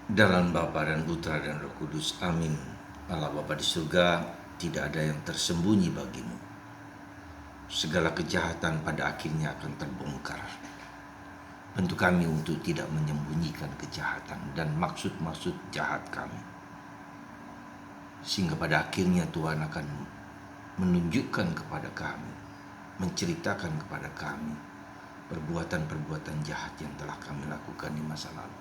Dalam Bapa dan Putra dan Roh Kudus. Amin. Allah Bapa di surga, tidak ada yang tersembunyi bagimu. Segala kejahatan pada akhirnya akan terbongkar. Bantu kami untuk tidak menyembunyikan kejahatan dan maksud-maksud jahat kami. Sehingga pada akhirnya Tuhan akan menunjukkan kepada kami, menceritakan kepada kami perbuatan-perbuatan jahat yang telah kami lakukan di masa lalu.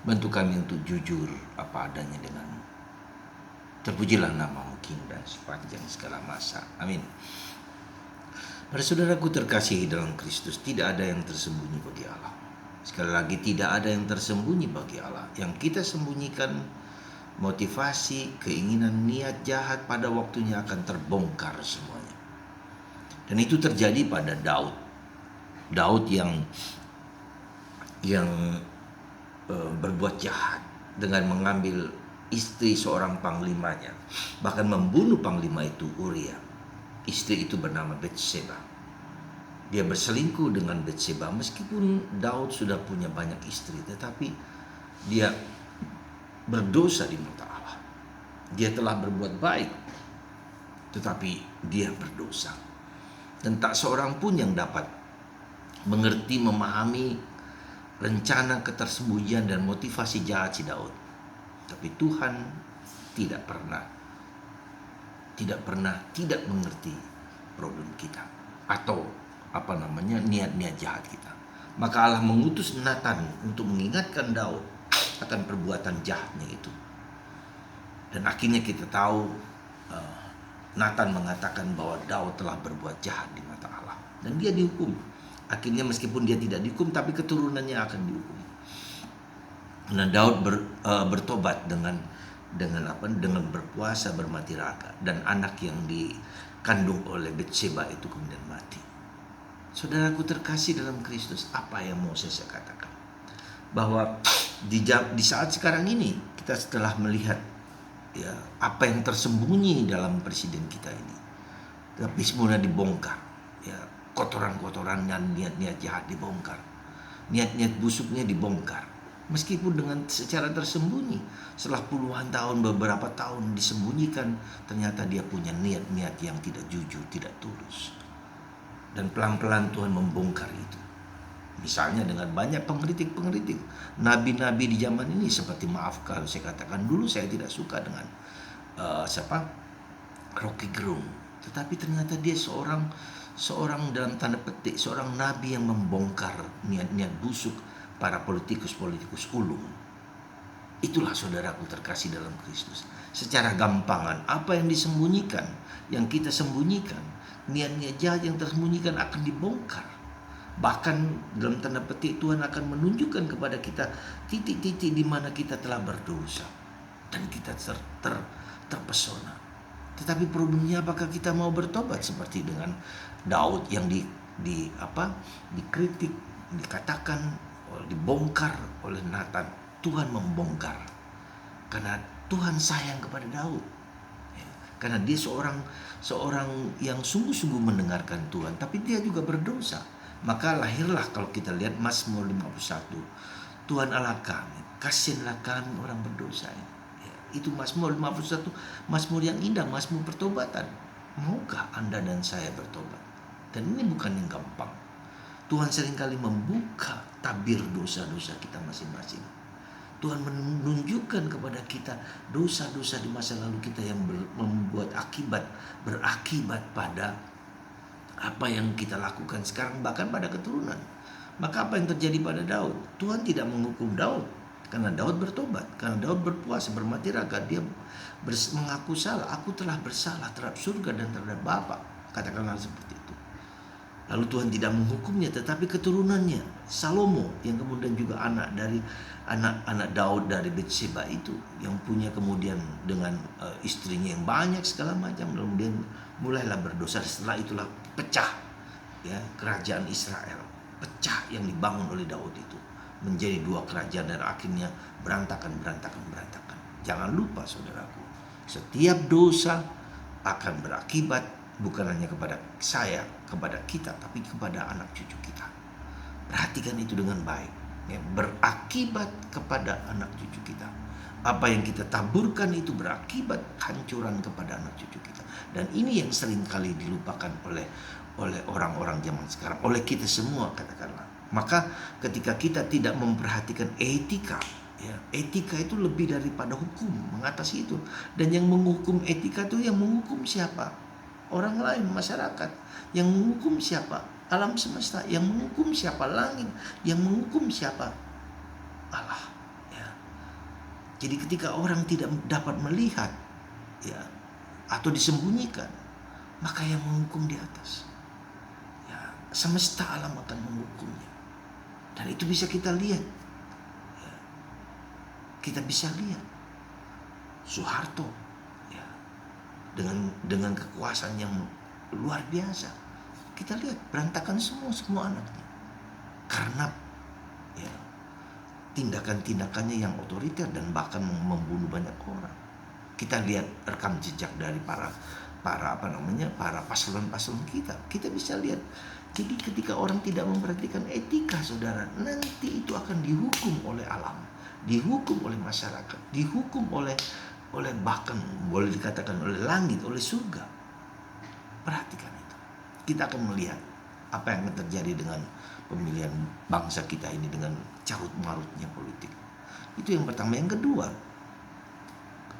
Bantu kami untuk jujur apa adanya denganmu. Terpujilah namamu King dan sepanjang segala masa. Amin. Para saudaraku terkasihi dalam Kristus, tidak ada yang tersembunyi bagi Allah. Sekali lagi, tidak ada yang tersembunyi bagi Allah. Yang kita sembunyikan, motivasi, keinginan, niat jahat pada waktunya akan terbongkar semuanya. Dan itu terjadi pada Daud. Daud yang berbuat jahat dengan mengambil istri seorang panglimanya, bahkan membunuh panglima itu, Uria. Istri itu bernama Betseba. Dia berselingkuh dengan Betseba. Meskipun Daud sudah punya banyak istri, tetapi dia berdosa di mata Allah. Dia telah berbuat baik, tetapi dia berdosa. Dan tak seorang pun yang dapat mengerti, memahami rencana ketersembunyian dan motivasi jahat si Daud. Tapi Tuhan tidak pernah tidak mengerti problem kita atau niat-niat jahat kita. Maka Allah mengutus Nathan untuk mengingatkan Daud akan perbuatan jahatnya itu. Dan akhirnya kita tahu Nathan mengatakan bahwa Daud telah berbuat jahat di mata Allah dan dia dihukum. Akhirnya meskipun dia tidak dihukum, tapi keturunannya akan dihukum. Nah, Daud bertobat dengan berpuasa, bermati raka, dan anak yang dikandung oleh Betseba itu kemudian mati. Saudaraku terkasih dalam Kristus, apa yang mau saya katakan? Bahwa di saat sekarang ini kita setelah melihat ya apa yang tersembunyi dalam presiden kita ini, tapi semua dibongkar. Ya, kotoran-kotoran dan niat-niat jahat dibongkar, niat-niat busuknya dibongkar, meskipun dengan secara tersembunyi. Setelah puluhan tahun, beberapa tahun disembunyikan, ternyata dia punya niat-niat yang tidak jujur, tidak tulus. Dan pelan-pelan Tuhan membongkar itu. Misalnya dengan banyak pengkritik nabi-nabi di zaman ini, seperti maaf kalau saya katakan, dulu saya tidak suka dengan Rocky Gerung, tetapi ternyata dia seorang dalam tanda petik, seorang nabi yang membongkar niat-niat busuk para politikus ulung. Itulah saudaraku terkasih dalam Kristus. Secara gampangan, apa yang disembunyikan, yang kita sembunyikan, niat-niat jahat yang tersembunyikan akan dibongkar. Bahkan dalam tanda petik Tuhan akan menunjukkan kepada kita titik-titik di mana kita telah berdosa dan kita terpesona. Tetapi problemnya, apakah kita mau bertobat seperti dengan Daud yang dikritik, dikatakan, dibongkar oleh Nathan. Tuhan membongkar karena Tuhan sayang kepada Daud. Karena dia seorang yang sungguh-sungguh mendengarkan Tuhan, tapi dia juga berdosa. Maka lahirlah, kalau kita lihat Mazmur 51, Tuhan Allah kami, kasihanlah kami orang berdosa ini. Itu Mazmur 51, Mazmur yang indah, Mazmur pertobatan. Maukah Anda dan saya bertobat? Dan ini bukan yang gampang. Tuhan seringkali membuka tabir dosa-dosa kita masing-masing. Tuhan menunjukkan kepada kita dosa-dosa di masa lalu kita yang berakibat pada apa yang kita lakukan sekarang, bahkan pada keturunan. Maka apa yang terjadi pada Daud? Tuhan tidak menghukum Daud karena Daud bertobat, karena Daud berpuasa, bermati raka. Dia mengaku salah. Aku telah bersalah terhadap surga dan terhadap Bapa. Katakanlah seperti itu. Lalu Tuhan tidak menghukumnya, tetapi keturunannya, Salomo, yang kemudian juga anak Daud dari Betseba itu, yang punya kemudian dengan istrinya yang banyak segala macam, kemudian mulailah berdosa. Setelah itulah pecah ya kerajaan Israel, pecah yang dibangun oleh Daud itu menjadi dua kerajaan dan akhirnya berantakan. Jangan lupa saudaraku, setiap dosa akan berakibat bukan hanya kepada saya, kepada kita, tapi kepada anak cucu kita. Perhatikan itu dengan baik ya, berakibat kepada anak cucu kita. Apa yang kita taburkan itu berakibat hancuran kepada anak cucu kita. Dan ini yang sering kali dilupakan oleh orang-orang zaman sekarang, oleh kita semua katakanlah. Maka ketika kita tidak memperhatikan etika, ya, etika itu lebih daripada hukum, mengatasi itu. Dan yang menghukum etika itu yang menghukum siapa? Orang lain, masyarakat. Yang menghukum siapa? Alam semesta. Yang menghukum siapa? Langit. Yang menghukum siapa? Allah. Ya. Jadi ketika orang tidak dapat melihat, ya, atau disembunyikan, maka yang menghukum di atas, ya, semesta alam akan menghukumnya. Dan itu bisa kita lihat, ya. Kita bisa lihat Soeharto, ya, dengan kekuasaan yang luar biasa. Kita lihat berantakan semua anaknya karena, ya, tindakan-tindakannya yang otoriter dan bahkan membunuh banyak orang. Kita lihat rekam jejak dari para paslon-paslon kita. Kita bisa lihat. Jadi ketika orang tidak memperhatikan etika, saudara, nanti itu akan dihukum oleh alam, dihukum oleh masyarakat, dihukum oleh bahkan boleh dikatakan oleh langit, oleh surga. Perhatikan itu. Kita akan melihat apa yang akan terjadi dengan pemilihan bangsa kita ini dengan carut marutnya politik. Itu yang pertama. Yang kedua,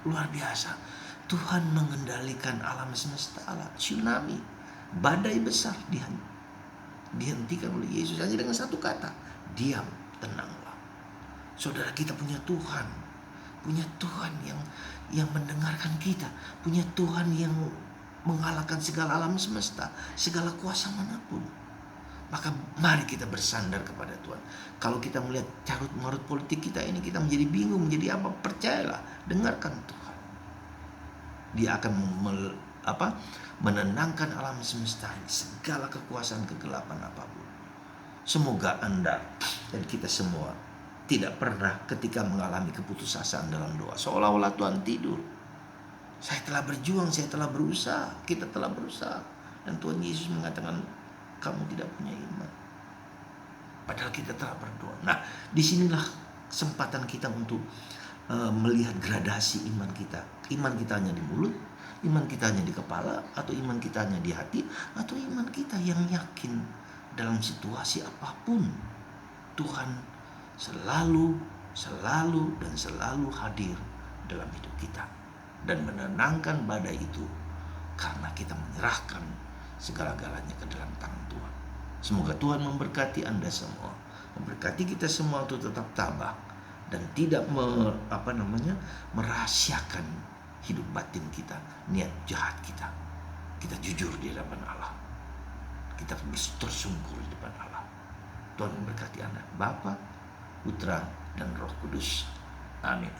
luar biasa, Tuhan mengendalikan alam semesta, tsunami, badai besar dihentikan oleh Yesus hanya dengan satu kata, diam, tenanglah. Saudara, kita punya Tuhan yang mendengarkan kita, punya Tuhan yang mengalahkan segala alam semesta, segala kuasa manapun. Maka mari kita bersandar kepada Tuhan. Kalau kita melihat carut marut politik kita ini, kita menjadi bingung, menjadi apa? Percayalah, dengarkan Tuhan. Dia akan menenangkan alam semesta ini, segala kekuasaan kegelapan apapun. Semoga Anda dan kita semua tidak pernah ketika mengalami keputusasaan dalam doa seolah-olah Tuhan tidur. Saya telah berjuang, saya telah berusaha, kita telah berusaha, dan Tuhan Yesus mengatakan, kamu tidak punya iman. Padahal kita telah berdoa. Nah, disinilah kesempatan kita untuk melihat gradasi iman kita. Iman kita hanya di mulut, iman kita hanya di kepala, atau iman kita hanya di hati, atau iman kita yang yakin dalam situasi apapun Tuhan selalu dan selalu hadir dalam hidup kita dan menenangkan badai itu karena kita menyerahkan segala-galanya ke dalam tangan Tuhan. Semoga Tuhan memberkati Anda semua, memberkati kita semua untuk tetap tabah dan tidak merahasiakan hidup batin kita, niat jahat kita. Kita jujur di hadapan Allah, kita tersungkur di depan Allah. Tuhan memberkati Anda, Bapa, Putra, dan Roh Kudus. Amin.